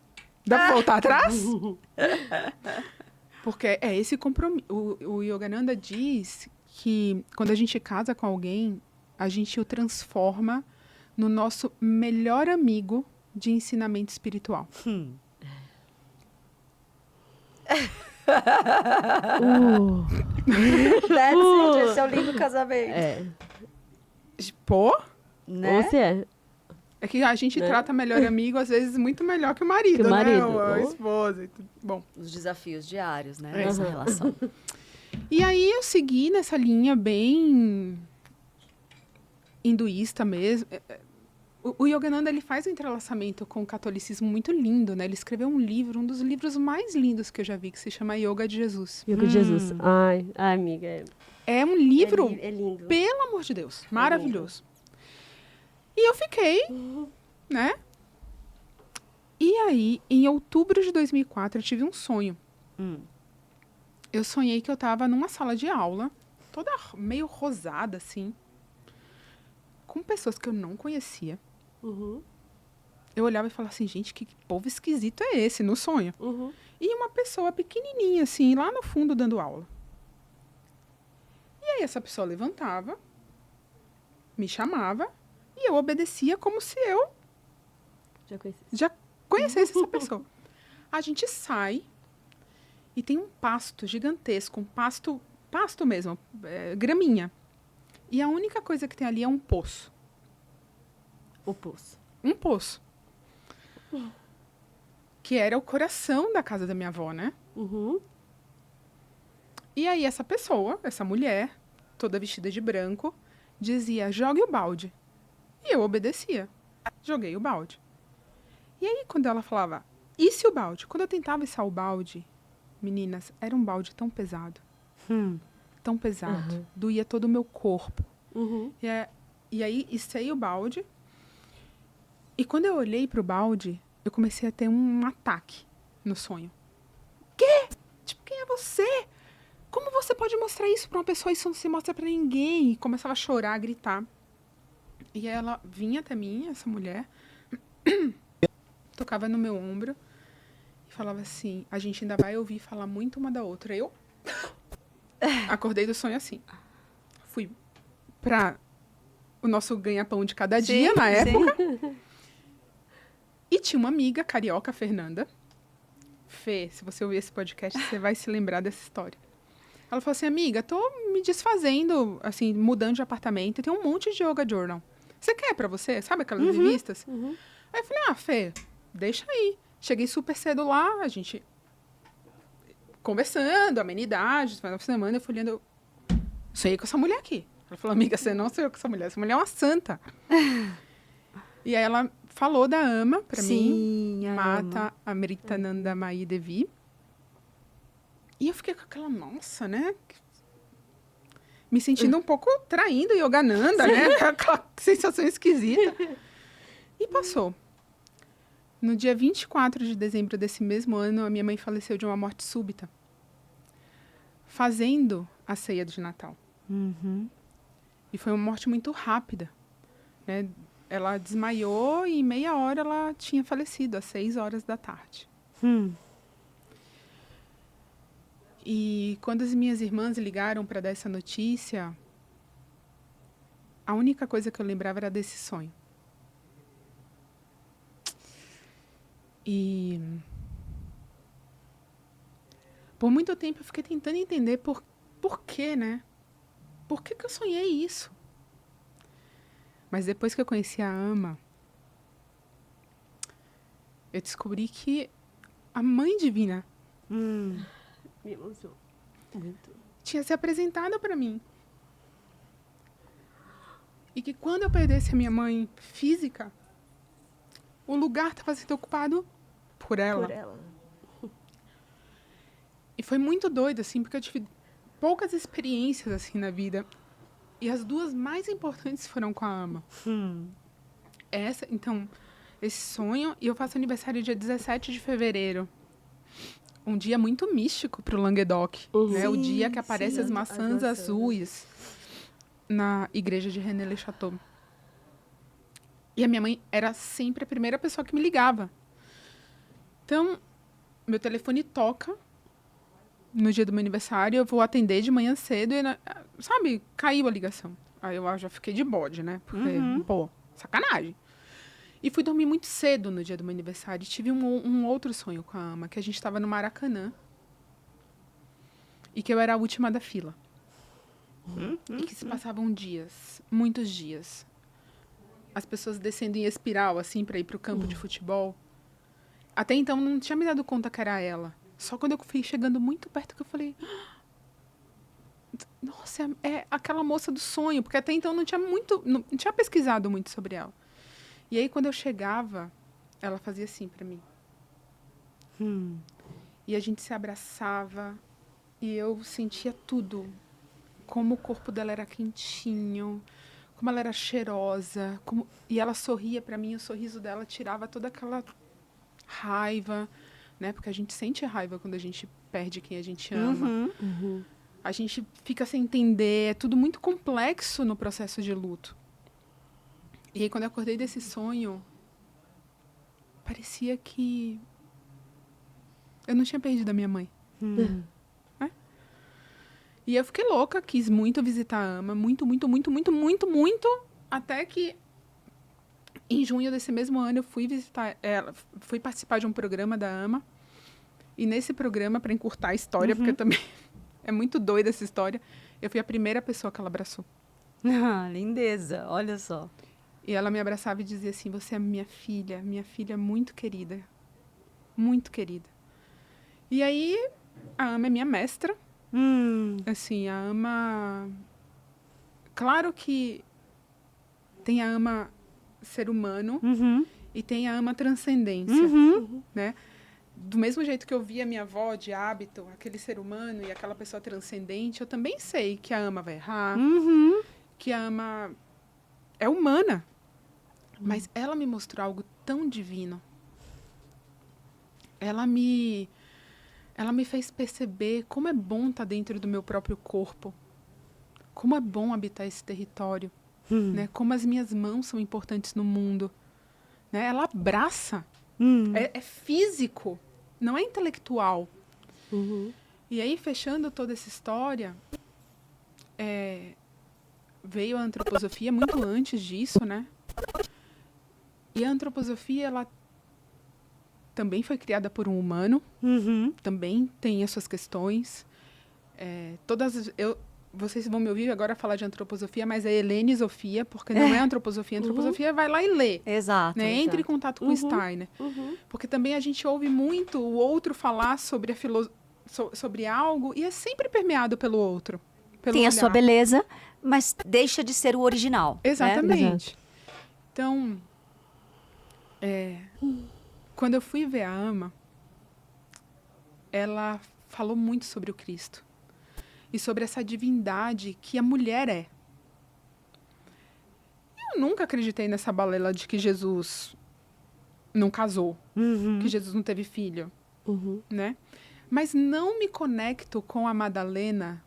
Dá pra voltar atrás? Porque é esse compromisso. O Yogananda diz que quando a gente casa com alguém, a gente o transforma no nosso melhor amigo de ensinamento espiritual. Esse é o lindo casamento. É. Pô, Né? Você é. é que a gente Né? trata melhor amigo, às vezes, muito melhor que o marido, Que o marido. né? Ou a Oh. esposa. E tudo. Bom. Os desafios diários, né? É. Dessa Uhum. relação. E aí eu segui nessa linha bem hinduísta mesmo. O Yogananda, ele faz um entrelaçamento com o catolicismo muito lindo, né? Ele escreveu um livro, um dos livros mais lindos que eu já vi, que se chama Yoga de Jesus. Yoga de Jesus. Ai, amiga. É um livro, É lindo. pelo amor de Deus, maravilhoso. E eu fiquei, né? E aí, em outubro de 2004, eu tive um sonho. Eu sonhei que eu estava numa sala de aula, toda meio rosada, assim, com pessoas que eu não conhecia. Uhum. Eu olhava e falava assim, gente, que povo esquisito é esse, no sonho? Uhum. E uma pessoa pequenininha, assim, lá no fundo, dando aula. E aí essa pessoa levantava, me chamava, e eu obedecia como se eu Já conheci. já conhecesse essa pessoa. A gente sai e tem um pasto gigantesco, um pasto mesmo, graminha. E a única coisa que tem ali é um poço. O poço. Um poço. Que era o coração da casa da minha avó, né? Uhum. E aí essa pessoa, essa mulher, toda vestida de branco, dizia, jogue o balde. E eu obedecia. Joguei o balde. E aí quando ela falava, e se o balde? Quando eu tentava içar o balde, meninas, era um balde tão pesado. Tão pesado. Doía todo o meu corpo. Uhum. E aí içei o balde. E quando eu olhei pro balde, eu comecei a ter um ataque no sonho. Quê? Tipo, quem é você? Como você pode mostrar isso pra uma pessoa e isso não se mostra pra ninguém? E começava a chorar, a gritar. E aí ela vinha até mim, essa mulher, tocava no meu ombro e falava assim, a gente ainda vai ouvir falar muito uma da outra. Eu acordei do sonho assim. Fui pra o nosso ganha-pão de cada dia, na época. E tinha uma amiga carioca, Fernanda, Fê, se você ouvir esse podcast, você vai se lembrar dessa história. Ela falou assim, amiga, tô me desfazendo, assim, mudando de apartamento, e tem um monte de yoga journal. Você quer pra você? Sabe aquelas revistas? Aí eu falei, Fê, deixa aí. Cheguei super cedo lá, a gente conversando, amenidades, no final de semana, eu fui olhando, eu sonhei com essa mulher aqui. Ela falou, amiga, você não sonhou com essa mulher é uma santa. E aí ela falou da AMA pra mim, Mata Amritananda Mayi Devi. E eu fiquei com aquela, nossa, né? Me sentindo um pouco traindo Yogananda, né? Aquela sensação esquisita. E passou. No dia 24 de dezembro desse mesmo ano, a minha mãe faleceu de uma morte súbita. Fazendo a ceia de Natal. E foi uma morte muito rápida, né? Ela desmaiou e em meia hora ela tinha falecido, às 6 horas da tarde. E quando as minhas irmãs ligaram para dar essa notícia, a única coisa que eu lembrava era desse sonho. E por muito tempo eu fiquei tentando entender por quê, né? Por que eu sonhei isso? Mas depois que eu conheci a AMA, eu descobri que a Mãe Divina Me emocionou muito. tinha se apresentado para mim. E que quando eu perdesse a minha mãe física, o lugar estava sendo ocupado por ela. Por ela. E foi muito doido, assim, porque eu tive poucas experiências, assim, na vida. E as duas mais importantes foram com a AMA. Então, esse sonho... E eu faço aniversário dia 17 de fevereiro. Um dia muito místico para o Languedoc. Né? O dia que aparecem as maçãs azuis na igreja de René-le-Château. E a minha mãe era sempre a primeira pessoa que me ligava. Então, meu telefone toca no dia do meu aniversário, eu vou atender de manhã cedo e, sabe, caiu a ligação. Aí eu já fiquei de bode, né? Porque, pô, sacanagem. E fui dormir muito cedo no dia do meu aniversário. E tive um outro sonho com a AMA, que a gente estava no Maracanã. E que eu era a última da fila. E que se passavam dias, muitos dias. As pessoas descendo em espiral, assim, para ir pro campo de futebol. Até então, não tinha me dado conta que era ela. Só quando eu fui chegando muito perto que eu falei... Nossa, é aquela moça do sonho. Porque até então não tinha pesquisado muito sobre ela. E aí, quando eu chegava, ela fazia assim pra mim. E a gente se abraçava. E eu sentia tudo. Como o corpo dela era quentinho. Como ela era cheirosa. E ela sorria pra mim. O sorriso dela tirava toda aquela raiva, né? Porque a gente sente raiva quando a gente perde quem a gente ama. A gente fica sem entender. É tudo muito complexo no processo de luto. E aí, quando eu acordei desse sonho, parecia que eu não tinha perdido a minha mãe. É? E eu fiquei louca, quis muito visitar a AMA. Muito, até que em junho desse mesmo ano, eu fui visitar ela, fui participar de um programa da AMA. E nesse programa, para encurtar a história, porque também é muito doida essa história, eu fui a primeira pessoa que ela abraçou. Lindeza, olha só. E ela me abraçava e dizia assim, você é minha filha muito querida. Muito querida. E aí, a AMA é minha mestra. Assim, a AMA... Claro que tem a AMA ser humano e tem a AMA transcendência, né? Do mesmo jeito que eu via minha avó de hábito, aquele ser humano e aquela pessoa transcendente, eu também sei que a AMA vai errar, que a AMA é humana. Mas ela me mostrou algo tão divino. Ela me fez perceber como é bom estar dentro do meu próprio corpo. Como é bom habitar esse território. Né? Como as minhas mãos são importantes no mundo. Né? Ela abraça. É físico, não é intelectual. E aí, fechando toda essa história, veio a antroposofia muito antes disso, né? E a antroposofia, ela também foi criada por um humano, Uhum. também tem as suas questões. Vocês vão me ouvir agora falar de antroposofia, mas é helenisofia, porque não é antroposofia. Antroposofia vai lá e lê. Exato. Né? Entre em exato. contato com o Steiner. Porque também a gente ouve muito o outro falar sobre, sobre algo e é sempre permeado pelo outro. Pelo Tem a olhar. sua beleza, mas deixa de ser o original. Né? Exatamente. Então, quando eu fui ver a Ama, ela falou muito sobre o Cristo. E sobre essa divindade que a mulher é. Eu nunca acreditei nessa balela de que Jesus não casou, que Jesus não teve filho, né? Mas não me conecto com a Madalena.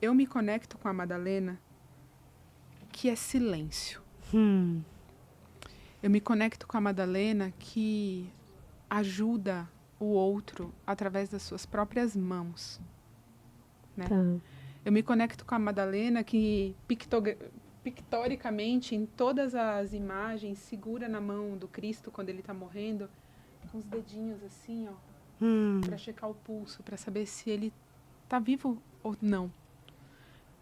Eu me conecto com a Madalena, que é silêncio. Eu me conecto com a Madalena que ajuda o outro através das suas próprias mãos. Né? Tá. Eu me conecto com a Madalena que pictoricamente, em todas as imagens, segura na mão do Cristo quando ele está morrendo, com os dedinhos assim, ó, para checar o pulso, para saber se ele está vivo ou não.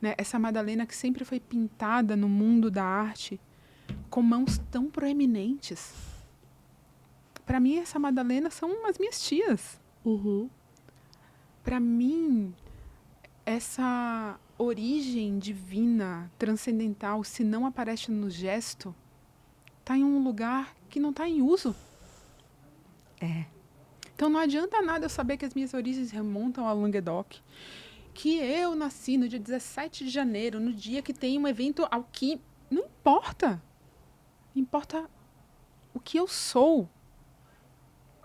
Né? Essa Madalena que sempre foi pintada no mundo da arte com mãos tão proeminentes. Para mim, essa Madalena são as minhas tias. Para mim, essa origem divina, transcendental, se não aparece no gesto, está em um lugar que não está em uso. Então não adianta nada eu saber que as minhas origens remontam ao Languedoc, que eu nasci no dia 17 de janeiro, no dia que tem um evento ao que... Não importa. Importa o que eu sou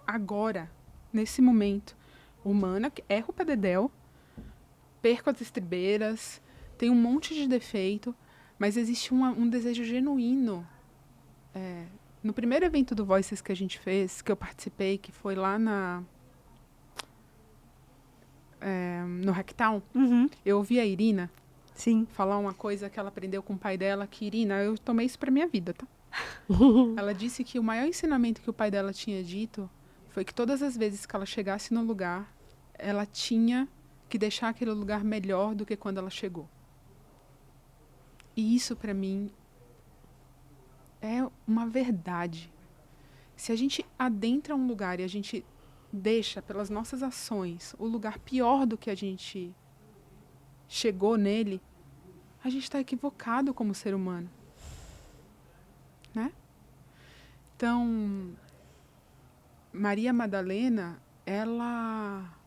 agora, nesse momento. Humana, que erro o pededel, perco as estribeiras, tenho um monte de defeito, mas existe um desejo genuíno. No primeiro evento do Voices que a gente fez, que eu participei, que foi lá no Hacktown, eu ouvi a Irina falar uma coisa que ela aprendeu com o pai dela, que, Irina, eu tomei isso pra minha vida, tá? Ela disse que o maior ensinamento que o pai dela tinha dito foi que todas as vezes que ela chegasse no lugar, ela tinha que deixar aquele lugar melhor do que quando ela chegou. E isso, para mim, é uma verdade. Se a gente adentra um lugar e a gente deixa, pelas nossas ações, o lugar pior do que a gente chegou nele, a gente está equivocado como ser humano. Né? Então, Maria Madalena, ela...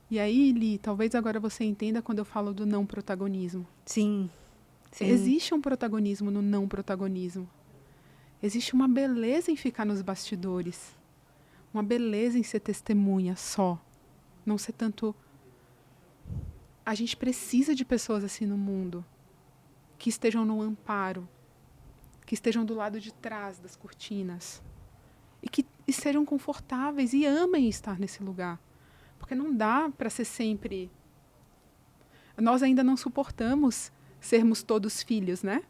E aí, Li, talvez agora você entenda quando eu falo do não protagonismo. Sim. Existe um protagonismo no não protagonismo. Existe uma beleza em ficar nos bastidores. Uma beleza em ser testemunha só. Não ser tanto... A gente precisa de pessoas assim no mundo. Que estejam no amparo. Que estejam do lado de trás das cortinas. E que sejam confortáveis e amem estar nesse lugar. Porque não dá para ser sempre... Nós ainda não suportamos sermos todos filhos, né?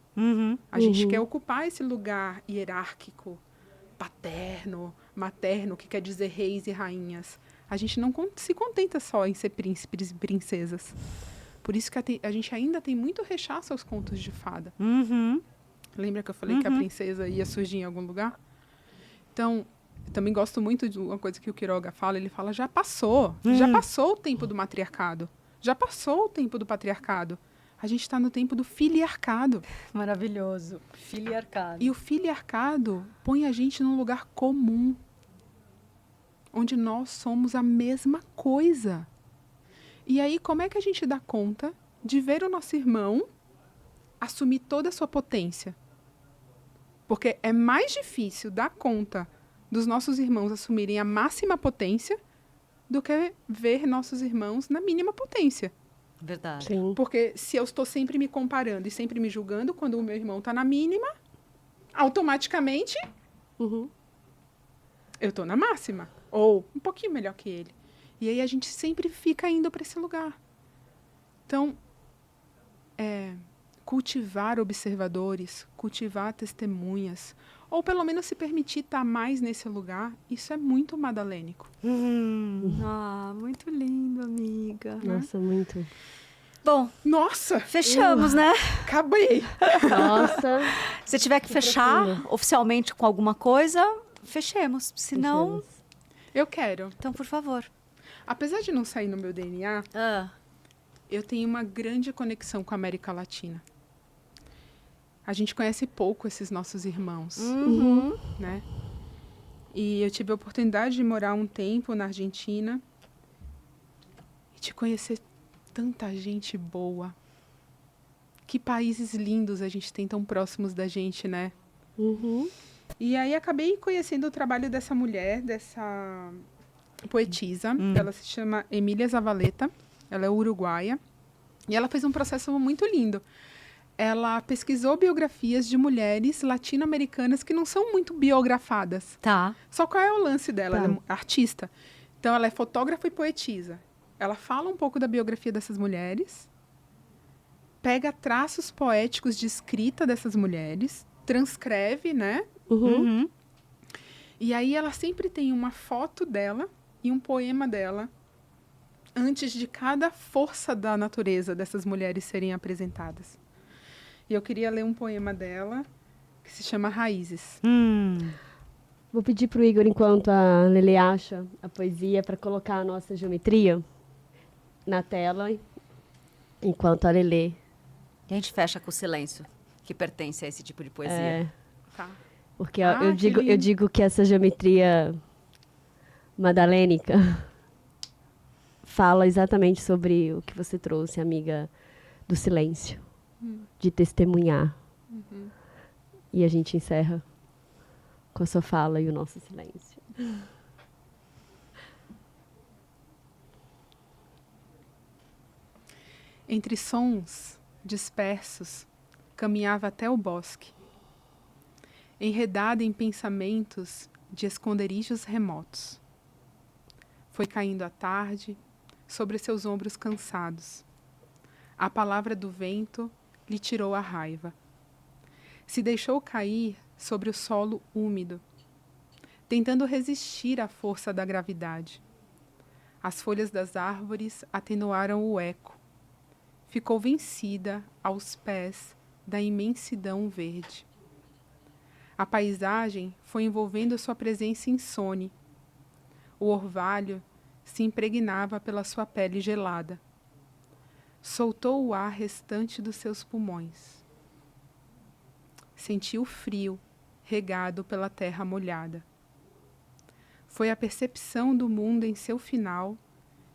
A gente quer ocupar esse lugar hierárquico, paterno, materno, que quer dizer reis e rainhas. A gente não se contenta só em ser príncipes e princesas. Por isso que a gente ainda tem muito rechaço aos contos de fada. Lembra que eu falei que a princesa ia surgir em algum lugar? Então, eu também gosto muito de uma coisa que o Quiroga fala. Ele fala, já passou o tempo do matriarcado. Já passou o tempo do patriarcado. A gente está no tempo do filiarcado. Maravilhoso. Filiarcado. E o filiarcado põe a gente num lugar comum, onde nós somos a mesma coisa. E aí, como é que a gente dá conta de ver o nosso irmão assumir toda a sua potência? Porque é mais difícil dar conta dos nossos irmãos assumirem a máxima potência do que ver nossos irmãos na mínima potência. Verdade. Sim. Porque se eu estou sempre me comparando e sempre me julgando, quando o meu irmão está na mínima, automaticamente eu estou na máxima. Ou um pouquinho melhor que ele. E aí a gente sempre fica indo para esse lugar. Então, cultivar observadores, cultivar testemunhas, ou pelo menos se permitir estar mais nesse lugar, isso é muito madalênico. Muito lindo, amiga. Nossa, muito. Bom, Nossa! fechamos, né? Acabei! Nossa. Se tiver que fechar profundo. oficialmente com alguma coisa, fechemos. Se não, Fechamos. Eu quero. então, por favor. Apesar de não sair no meu DNA, eu tenho uma grande conexão com a América Latina. A gente conhece pouco esses nossos irmãos, né? E eu tive a oportunidade de morar um tempo na Argentina e de conhecer tanta gente boa. Que países lindos a gente tem tão próximos da gente, né? Uhum. E aí acabei conhecendo o trabalho dessa mulher, dessa poetisa. Ela se chama Emília Zavaleta. Ela é uruguaia. E ela fez um processo muito lindo. Ela pesquisou biografias de mulheres latino-americanas que não são muito biografadas. Tá. Só qual é o lance dela? Tá. Ela é artista. Então, ela é fotógrafa e poetisa. Ela fala um pouco da biografia dessas mulheres, pega traços poéticos de escrita dessas mulheres, transcreve, né? Uhum. E aí ela sempre tem uma foto dela e um poema dela antes de cada força da natureza dessas mulheres serem apresentadas. E eu queria ler um poema dela que se chama Raízes. Vou pedir pro Igor, enquanto a Lele acha a poesia, para colocar a nossa geometria na tela, enquanto a Lele... E a gente fecha com o silêncio, que pertence a esse tipo de poesia. É, Tá. porque Ah, eu que lindo. digo que essa geometria madalênica fala exatamente sobre o que você trouxe, amiga, do silêncio, de testemunhar. E a gente encerra com a sua fala e o nosso silêncio. Entre sons dispersos, caminhava até o bosque, enredada em pensamentos de esconderijos remotos. Foi caindo a tarde sobre seus ombros cansados. A palavra do vento lhe tirou a raiva. Se deixou cair sobre o solo úmido, tentando resistir à força da gravidade. As folhas das árvores atenuaram o eco. Ficou vencida aos pés da imensidão verde. A paisagem foi envolvendo sua presença insone. O orvalho se impregnava pela sua pele gelada. Soltou o ar restante dos seus pulmões. Sentiu o frio regado pela terra molhada. Foi a percepção do mundo em seu final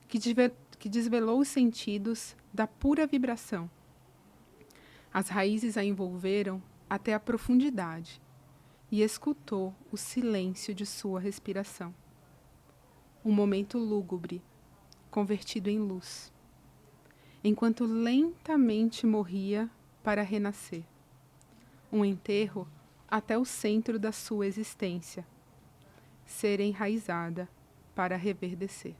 que desvelou os sentidos da pura vibração. As raízes a envolveram até a profundidade e escutou o silêncio de sua respiração. Um momento lúgubre, convertido em luz, enquanto lentamente morria para renascer. Um enterro até o centro da sua existência, ser enraizada para reverdecer.